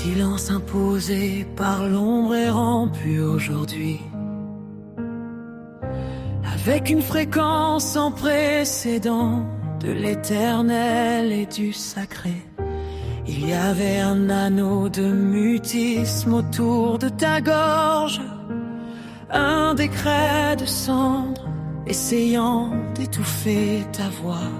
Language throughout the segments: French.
silence imposé par l'ombre est rompu aujourd'hui. Avec une fréquence sans précédent de l'éternel et du sacré. Il y avait un anneau de mutisme autour de ta gorge, un décret de cendre essayant d'étouffer ta voix.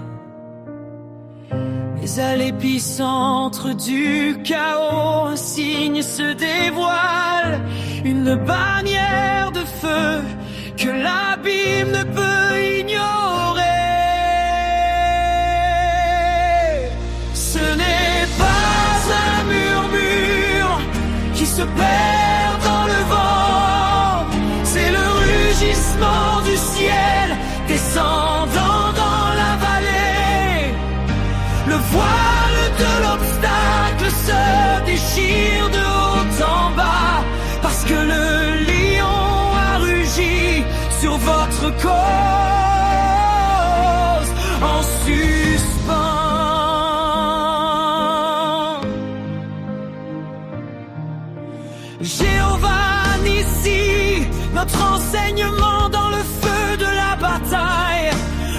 Mais à l'épicentre du chaos, un signe se dévoile, une bannière de feu que l'abîme ne peut ignorer. Ce n'est pas un murmure qui se perd dans le vent, c'est le rugissement du ciel descendant dans la vallée. Le voile de l'obstacle se déchire de haut en bas, parce que le lion a rugi sur votre cause en suspens. Jéhovah Nissi, notre enseignement dans le feu de la bataille,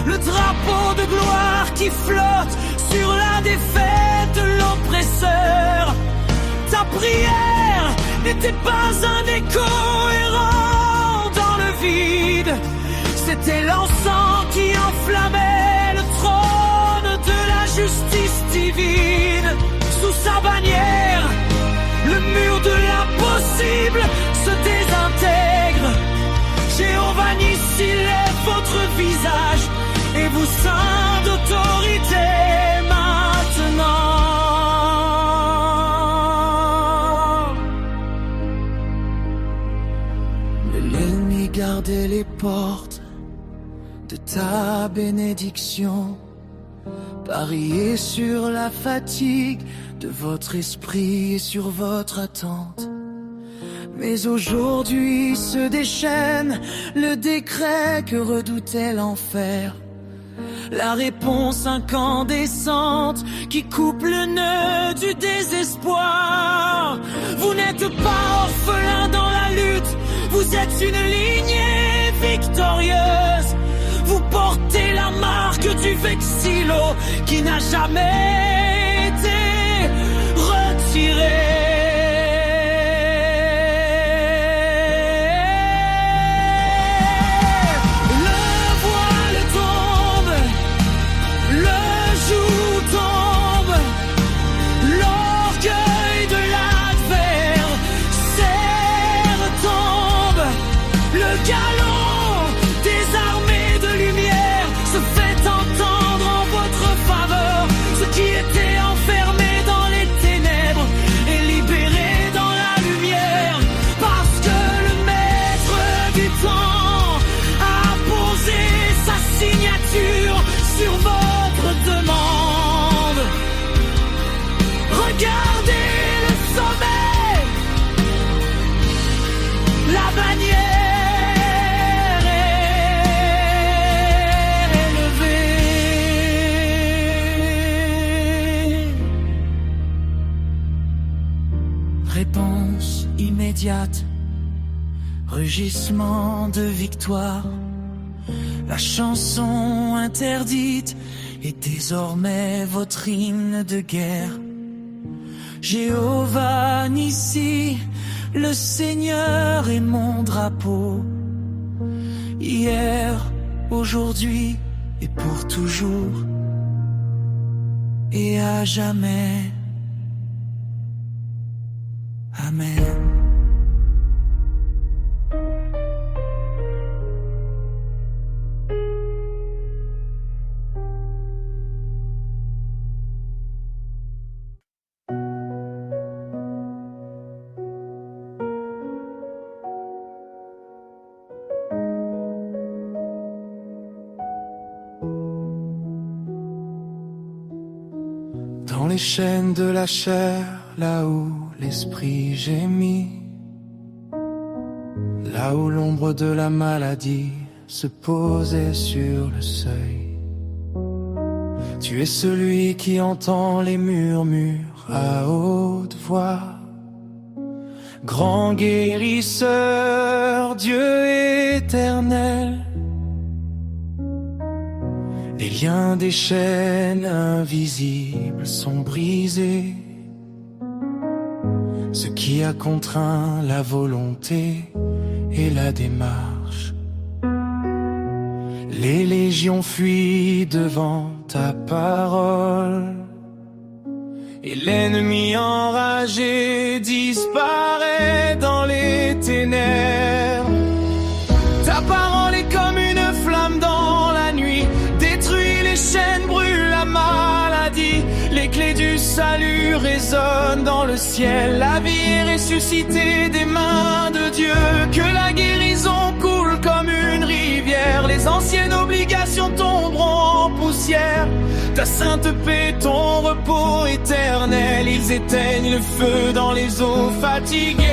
le drapeau de gloire qui flotte sur la défaite de l'oppresseur. Ta prière n'était pas un écho errant dans le vide, c'était l'encens qui enflammait le trône de la justice divine. Sous sa bannière, le mur de l'impossible se désintègre. Jéhovah Nissi lève votre visage et vous ceint d'autorité maintenant. L'ennemi gardait les portes de ta bénédiction, pariez sur la fatigue de votre esprit et sur votre attente. Mais aujourd'hui se déchaîne le décret que redoutait l'enfer, la réponse incandescente qui coupe le nœud du désespoir. Vous n'êtes pas orphelin dans la lutte, vous êtes une lignée victorieuse. Vous portez la marque du vexilo qui n'a jamais été retiré. Réponse immédiate, rugissement de victoire. La chanson interdite est désormais votre hymne de guerre. Jéhovah Nissi, le Seigneur est mon drapeau. Hier, aujourd'hui et pour toujours et à jamais. Amen. Dans les chaînes de la chair, là où l'esprit gémit, là où l'ombre de la maladie se posait sur le seuil. Tu es celui qui entend les murmures à haute voix grand guérisseur, Dieu éternel. Les liens des chaînes invisibles sont brisés. Ce qui a contraint la volonté et la démarche. Les légions fuient devant ta parole. Et l'ennemi enragé disparaît dans les ténèbres. Ta parole est comme une flamme dans la nuit, détruit les chaînes, brûle la maladie. Les clés du salut résonnent dans le ciel. La vie est ressuscitée des mains de Dieu. Que la guérison coule comme une rivière. Les anciennes obligations tomberont en poussière. Ta sainte paix, ton repos éternel. Ils éteignent le feu dans les eaux fatiguées.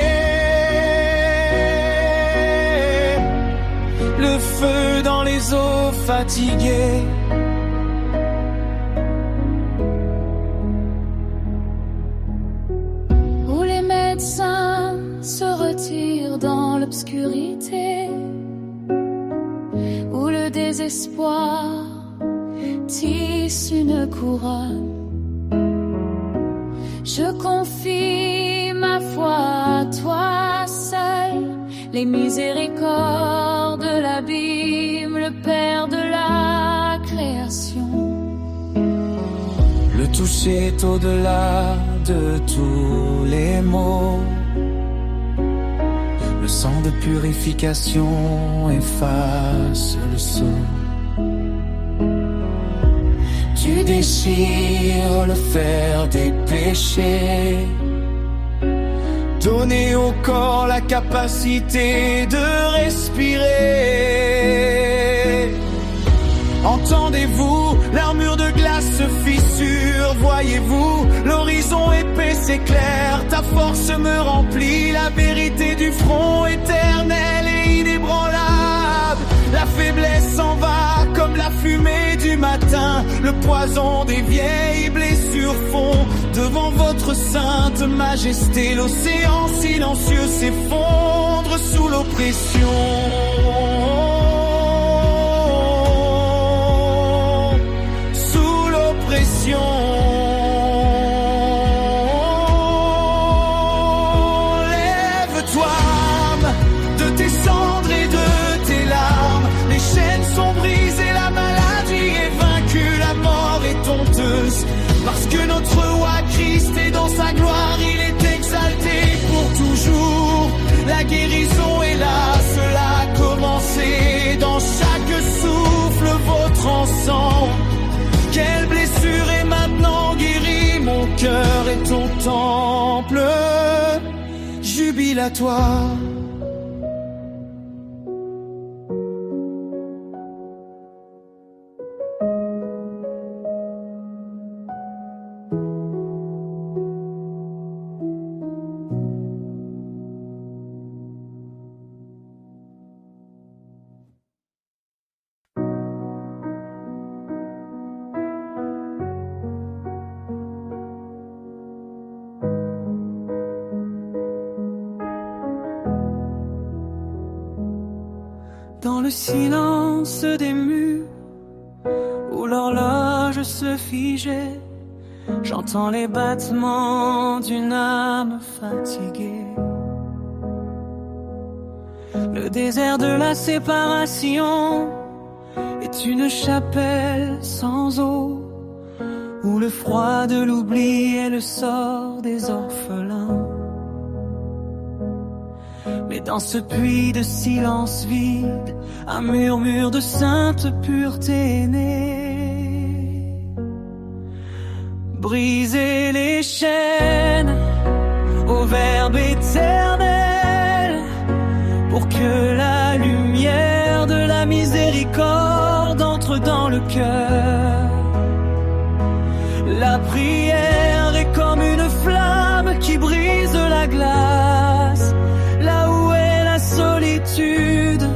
Le feu dans les eaux fatiguées. Où les médecins se retirent dans l'obscurité, où le désespoir tisse une couronne. Je confie ma foi à toi seul, les miséricordes de l'abîme, le Père de la création. Le toucher est au-delà de tous les mots. Le sang de purification efface le sceau. Tu déchires le fer des péchés. Donnez au corps la capacité de respirer. Entendez-vous, l'armure de glace se fissure. Voyez-vous, l'horizon épais s'éclaire. Ta force me remplit, la vérité du front éternel et inébranlable. La faiblesse s'en va comme la fumée du matin. Le poison des vieilles blessures fond devant votre sainte majesté. L'océan silencieux s'effondre sous l'oppression. Lève-toi, âme, de tes cendres et de tes larmes. Les chaînes sont brisées, la maladie est vaincue, la mort est honteuse. Parce que notre roi Christ est dans sa gloire, il est exalté pour toujours. La guérison est là, cela a commencé. Dans chaque souffle, votre encens. Quelle blessure est maintenant guérie, mon cœur est ton temple jubilatoire. Dans le silence des murs, où l'horloge se figeait, j'entends les battements d'une âme fatiguée. Le désert de la séparation est une chapelle sans eau, où le froid de l'oubli est le sort des orphelins. Mais dans ce puits de silence vide, un murmure de sainte pureté est né. Brisez les chaînes au Verbe éternel, pour que la lumière de la miséricorde entre dans le cœur. La prière est comme une flamme qui brise la glace. Là où est la solitude,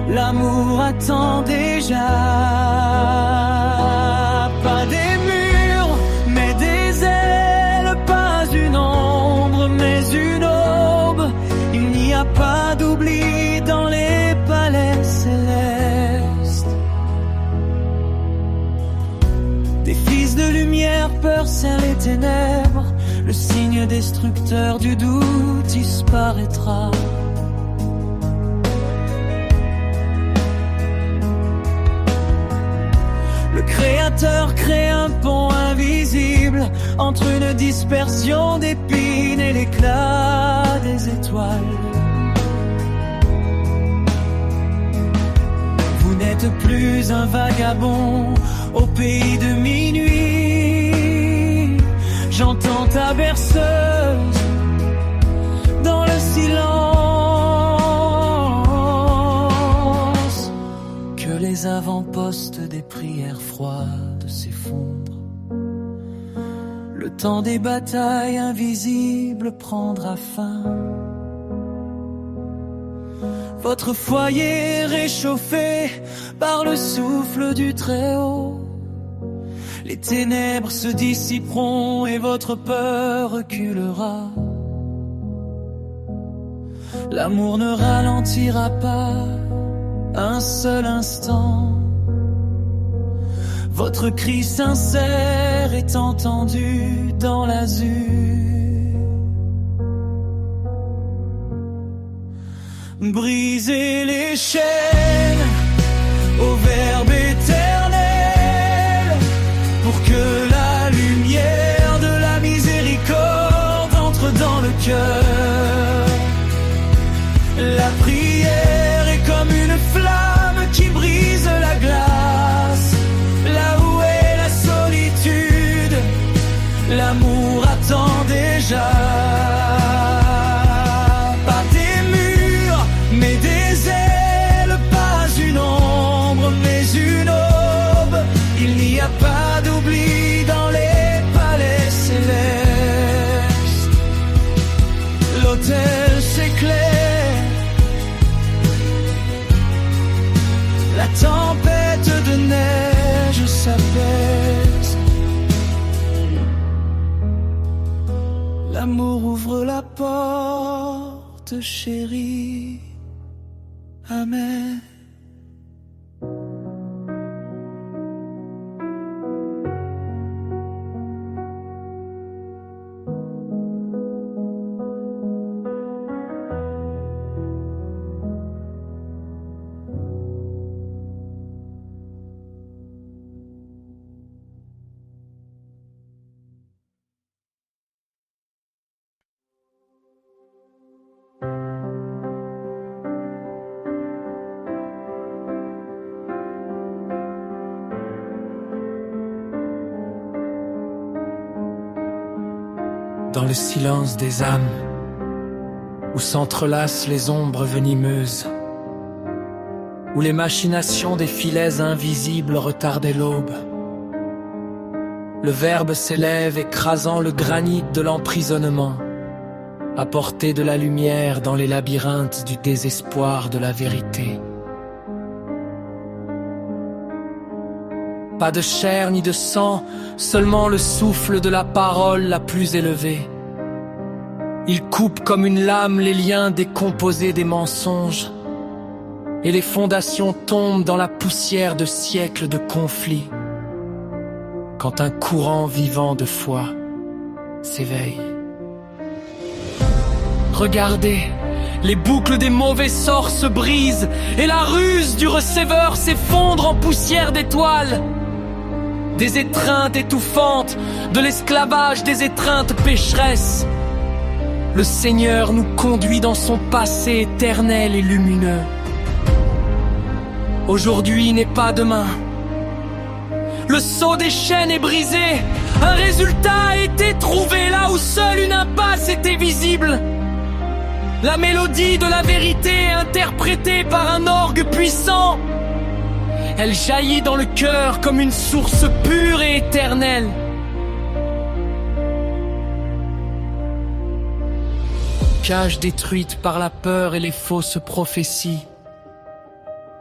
l'amour attend déjà. Pas des murs, mais des ailes, pas une ombre, mais une aube. peur serre les ténèbres, le signe destructeur du doute disparaîtra. Le Créateur crée un pont invisible entre une dispersion d'épines et l'éclat des étoiles. Vous n'êtes plus un vagabond au pays de minuit. J'entends ta berceuse dans le silence. Que les avant-postes des prières froides s'effondrent. Le temps des batailles invisibles prendra fin. Votre foyer réchauffé par le souffle du Très-Haut. Les ténèbres se dissiperont et votre peur reculera. L'amour ne ralentira pas un seul instant. Votre cri sincère est entendu dans l'azur. Brisez les chaînes au Verbe éternel pour que la lumière de la miséricorde entre dans le cœur. La prière est comme une flamme qui brise la glace. Là où est la solitude, l'amour attend déjà. Mais des ailes, pas une ombre, mais une aube. Il n'y a pas d'oubli dans les palais célestes. L'autel s'éclaire. La tempête de neige s'apaise. L'amour ouvre la porte, chérie. Amen. Dans le silence des âmes, où s'entrelacent les ombres venimeuses, où les machinations des filets invisibles retardaient l'aube, le Verbe s'élève écrasant le granit de l'emprisonnement, apporter de la lumière dans les labyrinthes du désespoir de la vérité. Pas de chair ni de sang, seulement le souffle de la parole la plus élevée. Il coupe comme une lame les liens décomposés des mensonges, et les fondations tombent dans la poussière de siècles de conflits, quand un courant vivant de foi s'éveille. Regardez, les boucles des mauvais sorts se brisent, et la ruse du receveur s'effondre en poussière d'étoiles. Des étreintes étouffantes, de l'esclavage des étreintes pécheresses. Le Seigneur nous conduit dans son passé éternel et lumineux. Aujourd'hui n'est pas demain. Le sceau des chaînes est brisé. Un résultat a été trouvé là où seule une impasse était visible. La mélodie de la vérité interprétée par un orgue puissant. Elle jaillit dans le cœur comme une source pure et éternelle. Cage détruite par la peur et les fausses prophéties.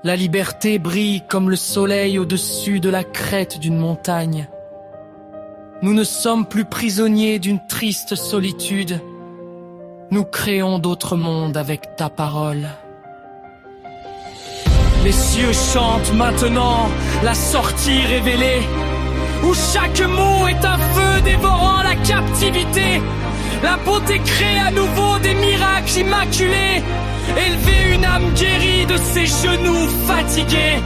La liberté brille comme le soleil au-dessus de la crête d'une montagne. Nous ne sommes plus prisonniers d'une triste solitude. Nous créons d'autres mondes avec ta parole. Les cieux chantent maintenant la sortie révélée, où chaque mot est un feu dévorant la captivité. La beauté crée à nouveau des miracles immaculés. Élever une âme guérie de ses genoux fatigués.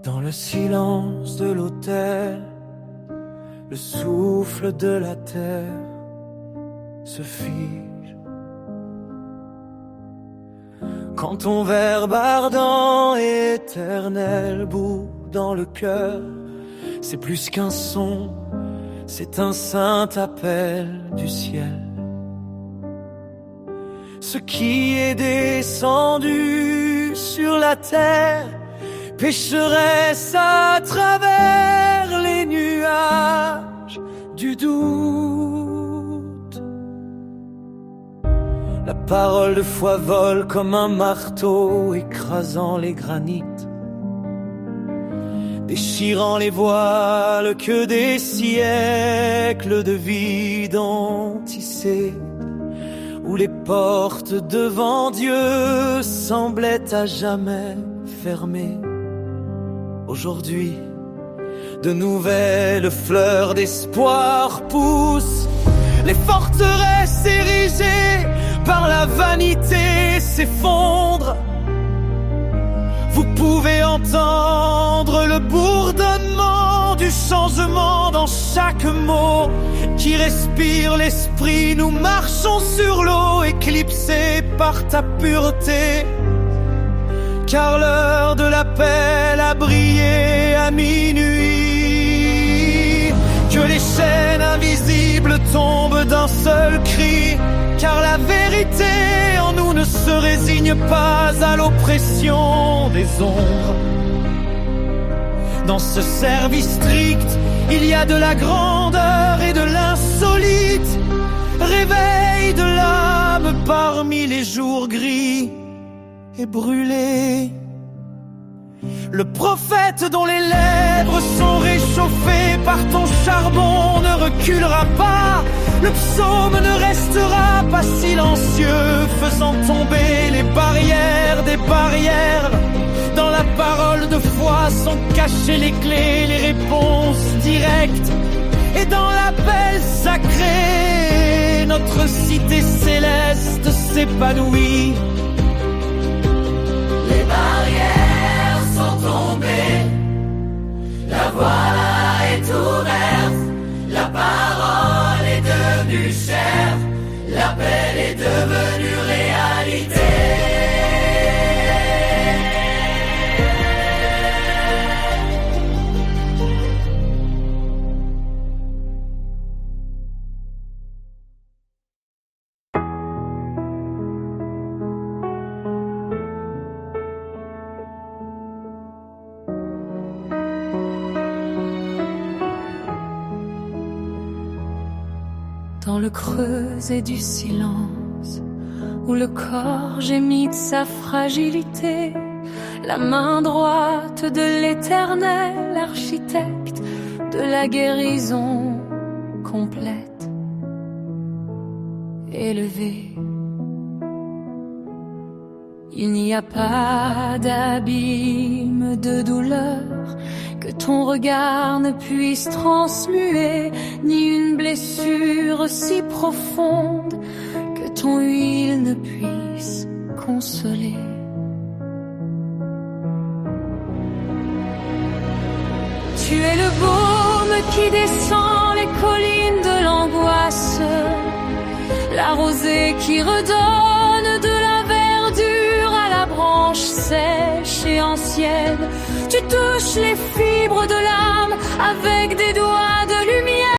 Dans le silence de l'autel, le souffle de la terre se fige. Quand ton verbe ardent et éternel bout dans le cœur, c'est plus qu'un son, c'est un saint appel du ciel. Ce qui est descendu sur la terre, pécheresse à travers les nuages du doute. La parole de foi vole comme un marteau écrasant les granites, déchirant les voiles que des siècles de vide ont tissés, où les portes devant Dieu semblaient à jamais fermées. Aujourd'hui, de nouvelles fleurs d'espoir poussent. Les forteresses érigées par la vanité s'effondrent. Vous pouvez entendre le bourdonnement du changement dans chaque mot qui respire l'esprit. Nous marchons sur l'eau, éclipsés par ta pureté. Car l'heure de l'appel a brillé à minuit. Que les chaînes invisibles tombent d'un seul cri. Car la vérité en nous ne se résigne pas à l'oppression des ombres. Dans ce service strict, il y a de la grandeur et de l'insolite. Réveil de l'âme parmi les jours gris et brûlé. Le prophète dont les lèvres sont réchauffées par ton charbon ne reculera pas. Le psaume ne restera pas silencieux, faisant tomber les barrières des barrières. Dans la parole de foi sont cachées les clés, les réponses directes. Et dans l'appel sacré, notre cité céleste s'épanouit. Les barrières sont tombées, la voie est ouverte, la parole est devenue chair, l'appel est devenu réalité. Dans le creuset du silence, où le corps gémit de sa fragilité, la main droite de l'Éternel, architecte de la guérison complète, élevée. Il n'y a pas d'abîme de douleur que ton regard ne puisse transmuer, ni une blessure si profonde que ton huile ne puisse consoler. Tu es le baume qui descend les collines de l'angoisse, la rosée qui redonne de la verdure à la branche sèche et ancienne. Tu touches les fibres de l'âme avec des doigts